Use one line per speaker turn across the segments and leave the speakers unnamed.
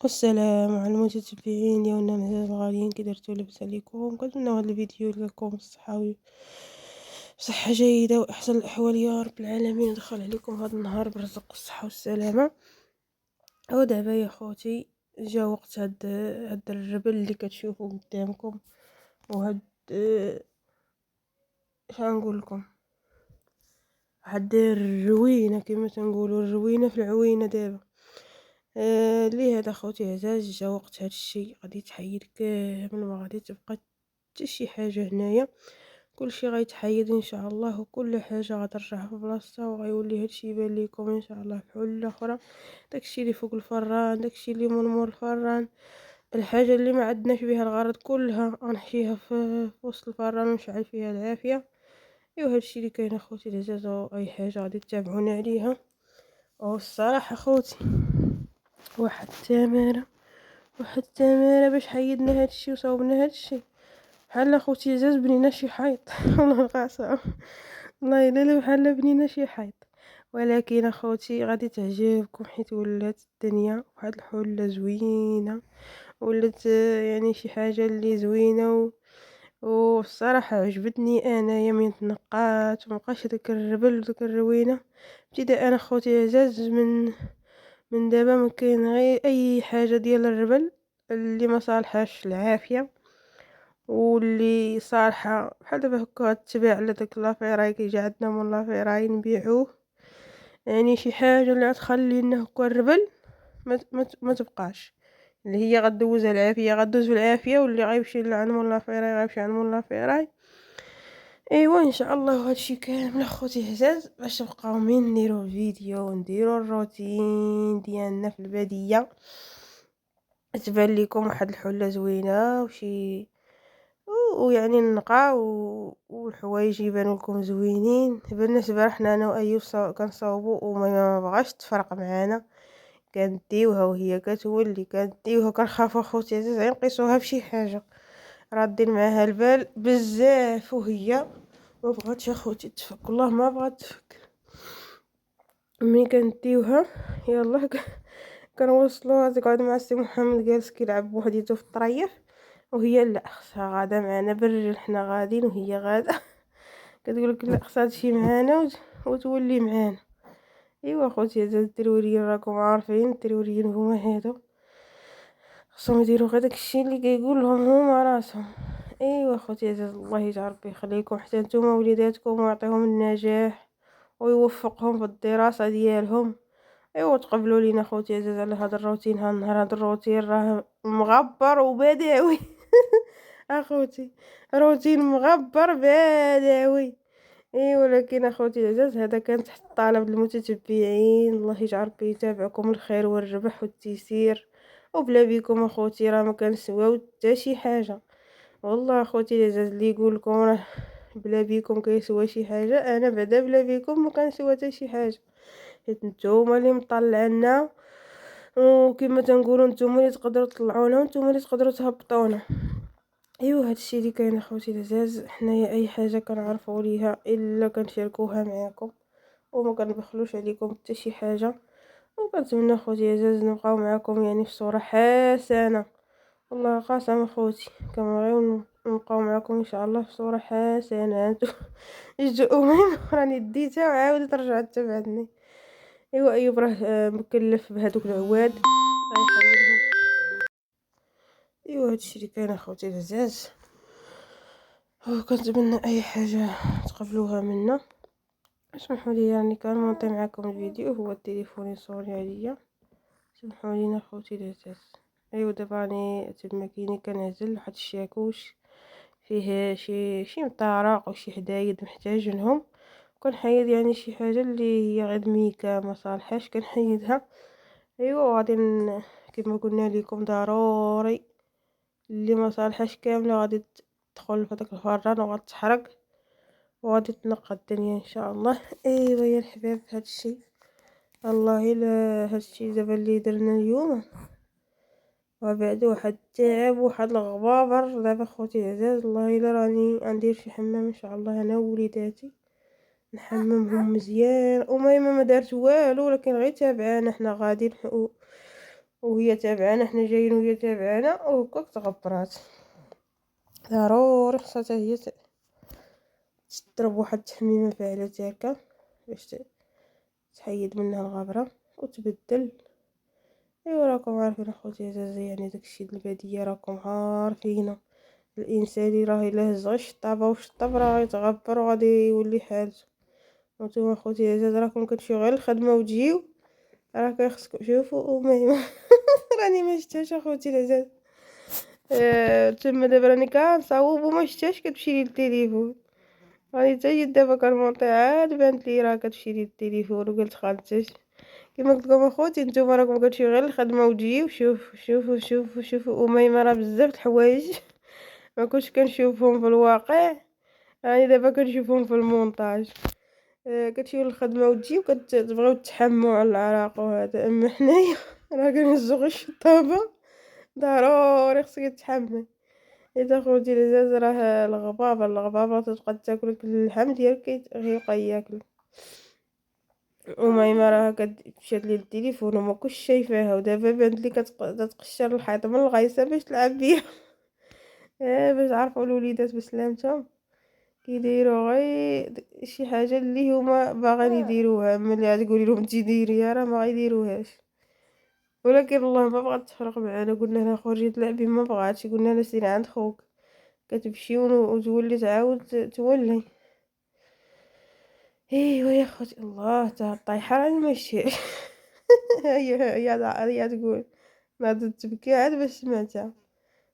والسلام على المتتبعين ديالنا الغاليين، كي درتو لاباس عليكم؟ كنتمنى هذا الفيديو يلقاكم بصحة جيدة وأحسن الأحوال يا رب العالمين. دخل عليكم هذا النهار بالرزق والصحة والسلامة. ودابا يا خوتي جا وقت هاد الربل اللي كتشوفوا قدامكم، وهاد شنقول لكم، هاد الروينة كما تنقولوا، الروينة في العوينة دابا. لهذا خوتي عزاز جا وقت هاد الشي، غادي تحيد كامل، ما غادي تبقى حتى شي حاجة هنايا، كلشي غيتحيد ان شاء الله، وكل حاجة غترجع في بلاصتها، وغيولي هادشي يبان ليكم ان شاء الله بحول الاخرى. داكشي اللي فوق الفران، داكشي اللي من مور الفران، الحاجة اللي ما عندناش بها الغرض كلها غنحشيها في وسط الفران ونشعل فيها العافية. ايوا هادشي اللي كاين اخوتي العزاز، اي حاجة غادي تتابعونا عليها. والصراحة خوتي، واحد التمارة باش حيدنا هادشي وصاوبنا هادشي، بحال خوتي عزاز بنينا شي حيط. والله القاسم، والله الا بحال بنينا شي حيط. ولكن اخوتي غادي تعجبكم، حيت ولات الدنيا واحد الحله زوينه، ولات يعني شي حاجه اللي زوينه والصراحه عجبتني انايا من تنقات، ومبقاش داك الربل وداك الروينه. ابتداء اخوتي عزاز من دابا ما كاين غير اي حاجه ديال الربل اللي ما صالحاش العافيه، واللي صالحه بحال دابا هكا تباع على داك لافيراي، كيجي عندنا من لافيراي نبيعوه. يعني شي حاجه اللي غتخلي لنا هكا الربل ما تبقاش، اللي هي غدوزها العافيه غدوز بالعافيه، واللي غيمشي لعند من لافيراي غيمشي عند من لافيراي. ايوا ان شاء الله هادشي كامل اخوتي عزاز باش نبقاو من نديرو الفيديو ونديرو الروتين ديالنا في الباديه، تبان لكم واحد الحله زوينه ويعني النقا والحوايج يبانوا لكم زوينين. بالنسبه حنا انا وايوب كنصاوبوا وما بغاش تفرق معانا، كنديوها وهي كتولي كنديوها، كنخافوا اخوتي عزيز ينقصوها بشي حاجه، رادين معاها البال بزاف، وهي ما بغاتش اخوتي تفك، والله ما بغات تفك. ملي كنديوها يلا كنوصلوها تقعد مع السي محمد جالس كيلعب بوحديتو في الطريف، وهي لا خصها غاده معنا بالرجل، حنا غاديين وهي غاده. كتقولك لا خصها تمشي معانا وتولي معانا. ايوا خوتي هذا التروريين راكم عارفين، التروريين هما هادو خصهم يديروا غير داكشي اللي كيقول لهم هما راسهم. ايوا خوتي عزاز، الله يجعل ربي يخليكم حتى نتوما وليداتكم، ويعطيهم النجاح ويوفقهم في الدراسه ديالهم. ايوا تقبلوا لينا خوتي عزاز على هذا الروتين، هالنهار هذا الروتين راه مغبر وبدوي. اخوتي روتين مغبر بدوي. ولكن اخوتي العزاز هذا كان تحت طلب المتتبعين، الله يجعل ربي يتابعكم الخير والربح والتيسير، وبلا بيكم اخوتي راه ما كنسواو حتى شي حاجه. والله اخوتي العزاز اللي يقول لكم راه بلا بيكم كيسوى شي حاجه، انا بعدا بلا بيكم ما كنسوى حتى شي حاجه، حيت نتوما اللي مطلعنا، وكما تنقولوا نتوما اللي تقدروا تطلعونا ونتوما اللي تقدروا تهبطونا. ايوا هادشي اللي كاين اخوتي العزاز، حنايا اي حاجه كنعرفوا ليها الا كنشاركوها معاكم، وما كنبخلوش عليكم حتى شي حاجه. وكنتمنى اخوتي العزاز نبقاو معاكم يعني في صوره حسنه، والله قاسم اخوتي كنبغيو نبقاو معاكم ان شاء الله في صوره حسنه. انتو المهم راني ديتها وعاودت رجعت تبعدني. ايوا ايوب راه مكلف بهذوك العواد غيحللهم. ايوا هادشي اللي كاين اخوتي العزاز، وكنتمنى اي حاجه تقبلوها منا. اسمحوا لي يعني كنمونطي معكم الفيديو، هو التليفون يصوري عليا، سمحوا لينا اخوتي العزاز. ايوا دابا راني تما كاينين كنعزل واحد الشاكوش فيه شي مطارق وشي حدايد محتاجينهم، كنحيد يعني شي حاجه اللي هي غير ميكا ما صالحاش كنحيدها. ايوا غادي كما قلنا لكم ضروري اللي ما صالحاش كامله غادي تدخل في داك الفران وغتحرق، وغادي تنقى الدنيا ان شاء الله. ايوا يا الحباب هادشي، الله الا هادشي دابا اللي درنا اليوم، وبعد واحد التعب واحد الغبابر. دابا خوتي العزاز الله الا راني غندير شي حمام ان شاء الله انا ووليداتي، نحممهم مزيان، وميمه ما دارت والو، ولكن غير تابعانا حنا غاديين وهي تابعانا، حنا جايين وهي تابعانا وهكاك تغبرات. ضروري خصها حتى هي تضرب واحد التحميمة فاعلة هاكا باش تحيد منها الغبرة وتبدل. ايوا راكم عارفين اخوتي عزاز، يعني داكشي د البادية راكم عارفينه، الانسان راه الا هز غير الشطابة والشطاب راه غيتغبر وغادي يولي حالته. وانتوما اخوتي عزاز راكم كتمشيو غير الخدمة وتجيو، راه كيخصكم تشوفوا أميمة. راني ما شفتهاش اخوتي العزاز. تما دابا راني كنصاوب وما شفتهاش كتمشي لي التليفون، راني حتى جيت دابا كنمونطي عاد بانت لي راه كتمشي لي التليفون وقلت خالتاش. كيما قلت لكم اخوتي نتوما راكم كتمشيو غير الخدمه وتجيو. شوفوا أميمة راه بزاف د الحوايج ما كنتش كنشوفهم في الواقع، راني دابا كنشوفهم في المونتاج. كتمشيو للخدمه وتجيو كتبغيو تحموا على العراق وهذا، اما حنايا راه كنهزو غير الشطابه، ضروري خصك تحمي. إذا خوتي العزاز راه الغبابة تبقى تاكلك اللحم ديالك غيبقى ياكل. أميمة راها مشات لي للتليفون وما كنتش شايفاها، ودابا بانت لي كتقشر الحيط من الغيسة باش تلعب بيها. باش عرفوا الوليدات بسلامتهم كيديروا غير شي حاجة اللي هما باغيين يديروها، ملي عاد تقولي لهم انتي ديريها راه ما غيديروهاش. ولكن الله ما بغات تفرق معانا، قلنا لها خرجي تلعبي ما بغاتش، قلنا لها سيري عند خوك كتمشي وتولي تعاود تولي. ايوا يا خوتي الله تا طايحه راني ماشي. هي تقول ناضت تبكي عاد باش سمعتها،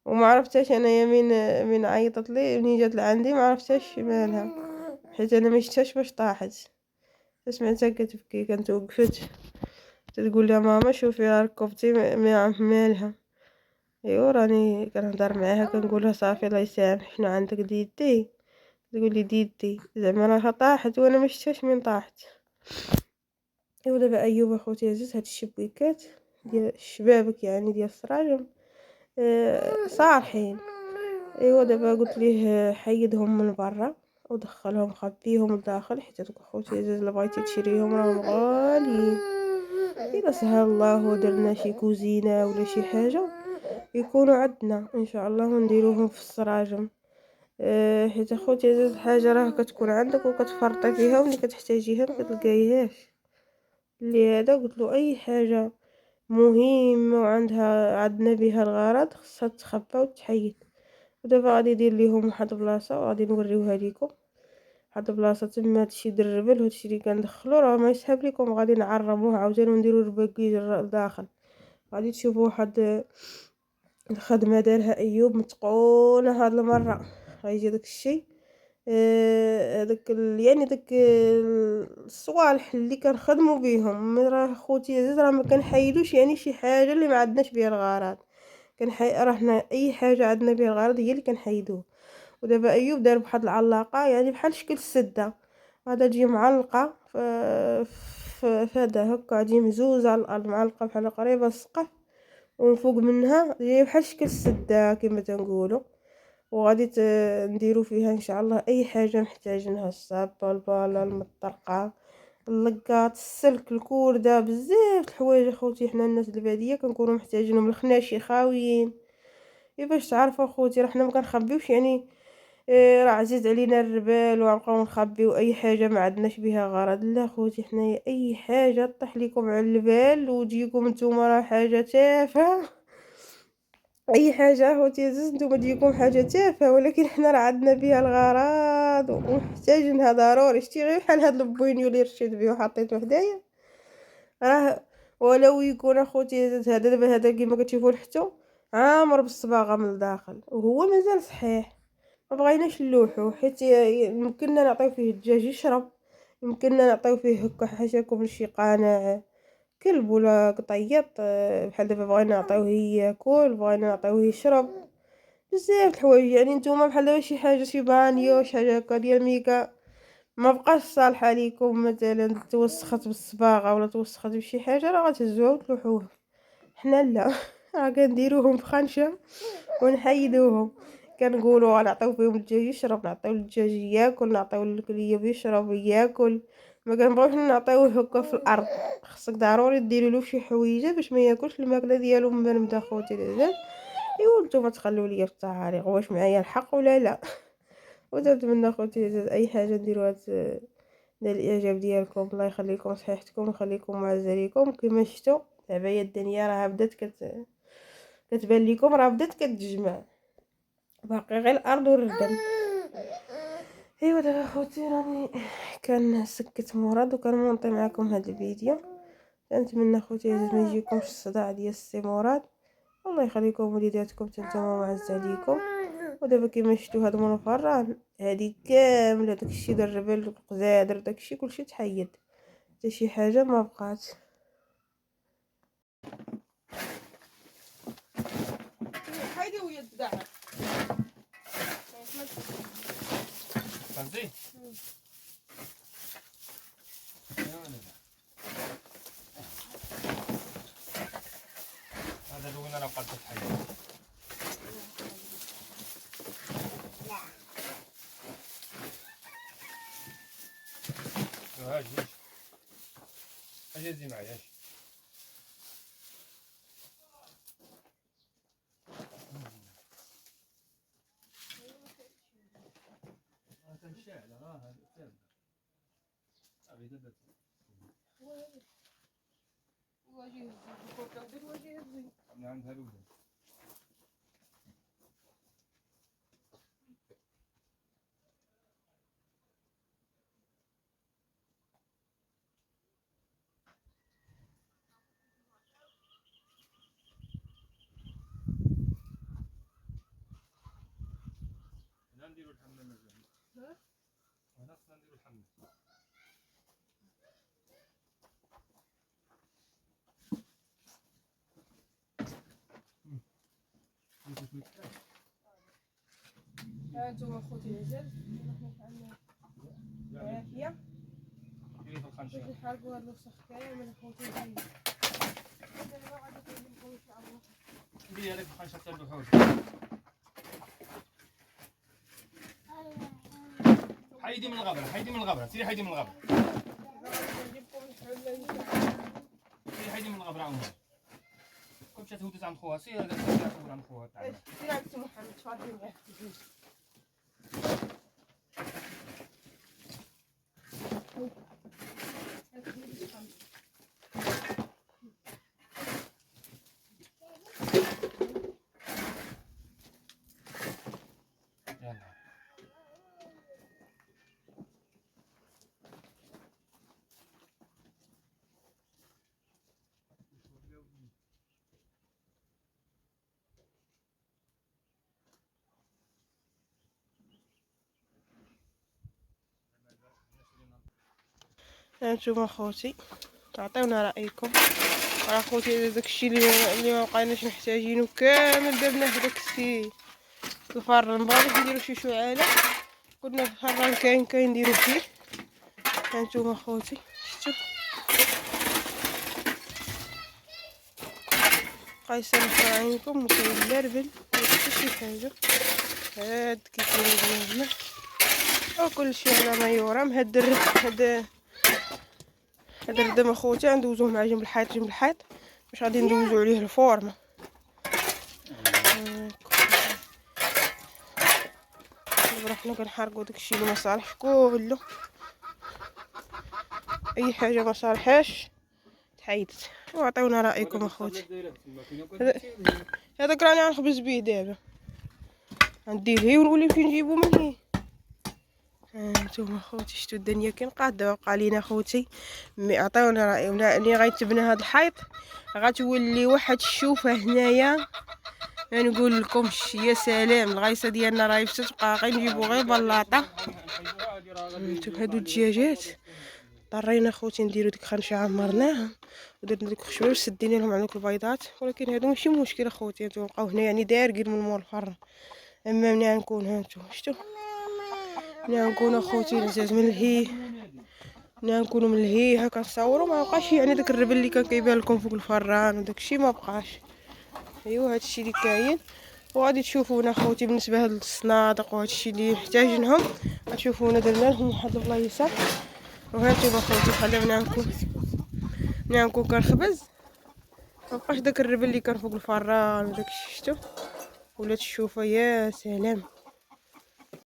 وما عرفتهاش انايا من عيطت لي منين جات لعندي ما عرفتهاش مالها، حيت انا ما شفتهاش باش طاحت. سمعتها كتبكي كانت وقفت تقول لها ماما شوفي ركبتي مالها. ايوا راني كنهضر معاها كنقولها صافي الله يسامح شنو عندك ديدي، تقول لي ديدي زعما راها طاحت وانا ما شفتهاش من طاحت. ايوا دابا ايوب اخوتي عزيز هاد الشبيكات ديال الشبابك يعني ديال السراجم صالحين. ايوا دابا قلت ليه حيدهم من برا ودخلهم خبيهم لداخل، حيت هادوك اخوتي عزيز الا بغيتي تشريهم راهم غاليين. الا سهل الله ودرنا شي كوزينه ولا شي حاجه يكونوا عندنا ان شاء الله ونديروهم في السراجم. حيت اخوتي عزيز الحاجه راه كتكون عندك وكتفرطي فيها وملي كتحتاجيها ما كتلقايهاش. اللي هذا قلت له اي حاجه مهمه وعندها عندنا بها الغرض خصها تخبى وتحيد. ودابا غادي ندير ليهم واحد البلاصه وغادي نوريوها ليكم، واحد البلاصه تما هادشي دربل هادشي اللي كندخلو راه ما يسحب لكم، غادي نعربوه عاوتاني ونديرو الباكيج لداخل. غادي تشوفوا واحد الخدمه دارها ايوب متقونه هاد المره. غيجي داك الشيء هذاك يعني داك الصوالح اللي كنخدموا بيهم راه خوتي عزيز راه ما كنحيدوش يعني شي حاجه اللي ما عندناش بها الغرض. راه حنا اي حاجه عندنا بها الغرض هي اللي كنحيدوه. ودابا ايوب دار بواحد العلاقه يعني بحال شكل السده، غادا تجي معلقه فهذا هكا تجي مهزوزه على الارض معلقه بحال قريبه السقف، ومن فوق منها جايه بحال شكل السده كما تنقولوا. وغادي نديرو فيها ان شاء الله اي حاجه محتاجينها، الصابه الباله المطرقه اللقاط السلك الكورده بزاف د الحوايج اخوتي. حنا الناس الباديه كنكونوا محتاجينهم، الخناشي خاويين. باش تعرفوا اخوتي راه حنا ما كنخبيوش يعني راه عزيز علينا الربال وغنبقاو نخبيو اي حاجه ما عندناش بها غرض. لا خوتي حنايا اي حاجه طيح لكم على البال وتجيكم نتوما راه حاجه تافهه، اي حاجه خوتي عزيز نتوما تجيكم حاجه تافهه ولكن حنا راه عندنا بها الغرض ومحتاجينها ضروري. شتي غير بحال هاد البوينيو اللي رشيت بيه وحطيته هدايا راه ولو يكون اخوتي عزيز هذا دابا هذا كيما كتشوفوا ريحتو عامر بالصباغه من الداخل وهو مازال صحيح. ما بغيناش نلوحو حيت يمكننا نعطيو فيه الدجاج يشرب، يمكننا نعطيو فيه هكا حاشاكم شي قناع كلب ولا قطيط بحال دابا بغينا نعطيوه ياكل بغينا نعطيوه يشرب بزاف د الحوايج. يعني نتوما بحال دابا شي حاجه شي بانيو شي حاجه هكا ديال ميكا ما بقاش صالحه ليكم مثلا توسخت بالصباغه ولا توسخت بشي حاجه راه غتهزوها وتلوحوها. حنا لا. راه كنديروهم بخنشه ونحيدوهم، كنقولوا غنعطيو فيهم الدجاج يشرب نعطيو للدجاج ياكل، نعطيو للكليب يشرب ياكل، ما كنبغيوش نعطيوه هكا في الارض، خصك ضروري ديري له شي حويجه باش ما ياكلش الماكله ديالو من بدا خوتي العزاز. ايوا نتوما تخليو ليا في التعاليق واش معايا الحق ولا لا. وتنتمنى خوتي العزاز اي حاجه ديروها نال الاعجاب ديالكم. الله يخليكم صحيحتكم ويخليكم معزاليكم. كما شفتوا دابا هي الدنيا راه بدات كتبان لكم راه بدات كتجمع، باقي غير الارض والردم. ايوا دابا خوتي راني كنسكت مراد وكنمونطي معكم هذا الفيديو. كنتمنى خوتي ما يجيكمش الصداع ديال السي مراد. الله يخليكم وليداتكم نتوما معزاليكم. ودابا كما شفتوا هذا من الفران هذه كامله داكشي ديال الربل والقزادر داكشي كلشي تحيد، حتى شي حاجه ما بقات. حيدي ويا الدعاء
فهمتي؟ هذا لون راه بقات تحيد. هاجي اجي زي معايا اجي. كنشعل راه هذا صافي دابا
واجي الكوكا واجي
من عندها الولاد. نديرو الحمام مزيان. هنا خصنا نديرو الحمام.
هانتوما خوتي العزاز عافيه
ديري في الخنشة.
باش نحرقوا هاد الوسخ كامل خوتي زين. دابا غادي نكلمكم ان شاء الله.
ديري هذيك الخنشة تاع البحور. حيدي من الغبرة، حيدي من الغبرة، سيري حيدي من الغبرة. سيري حيدي من الغبرة عمري. كون مشات هودت عند خوها، سير هذاك تاع عند خوها تاعنا.
سير عند سي محمد تفاضلي معاه.
يلا.
هانتوما خوتي تعطيونا رايكم. راه خوتي داكشي اللي ما بقيناش محتاجينه كامل درناه داك السي الفران. بغينا نديرو شي شعاله قلنا الفران كاين نديرو فيه. هانتوما خوتي شفتوا قايسه في عينكم وكاين لا ربل ولا حتى شي حاجه. هاد كيكون ديالنا وكلشي على ما يرام. هاد الردم اخوتي غندوزوه مع جنب الحيط باش غادي ندوزو عليه الفورمه. دابا حنا كنحرقو داكشي اللي ما صالحش كله. اي حاجه ما صالحاش تحيدت. وعطيونا رايكم اخوتي. هذاك راني غنخبز بيه دابا غندير هي ونولي فين نجيبو من هي. هانتوما خوتي شفتوا الدنيا كنقاد. دابا بقى لينا خوتي عطيونا رايهم. ملي غيتبنى هذا الحيط غتولي واحد الشوفه هنايا ما نقول لكمش. يا سلام الغايصه ديالنا راهي تبقى غير نجيبو غير بلاطه. هانتوما هادو الدجاجات اضطرينا خوتي نديرو ديك خنشه عمرناها ودرنا ديك الخشبه سدينا لهم على دوك البيضات. ولكن هادو ماشي مشكل اخوتي. هانتوما بقاو هنا يعني داركين من مول الفرن. اما ملي غنكون هانتوما شفتوا ملي غنكون اخوتي العزاز ملهيه ملي غنكونوا ملهيه كنصوروا ما بقاش يعني داك الربل اللي كان كيبان لكم فوق الفران وداك الشيء ما بقاش. ايوا هادشي اللي كاين. وغادي تشوفونا اخوتي بالنسبه لهاد الصنادق وهادشي اللي محتاجينهم غتشوفونا درنا لهم واحد البلايصه وهانتوما خوتي بحال منعمكم كنخبز، مبقاش داك الربل اللي كان فوق الفران وداك الشي، شتو ولات الشوفه يا سلام.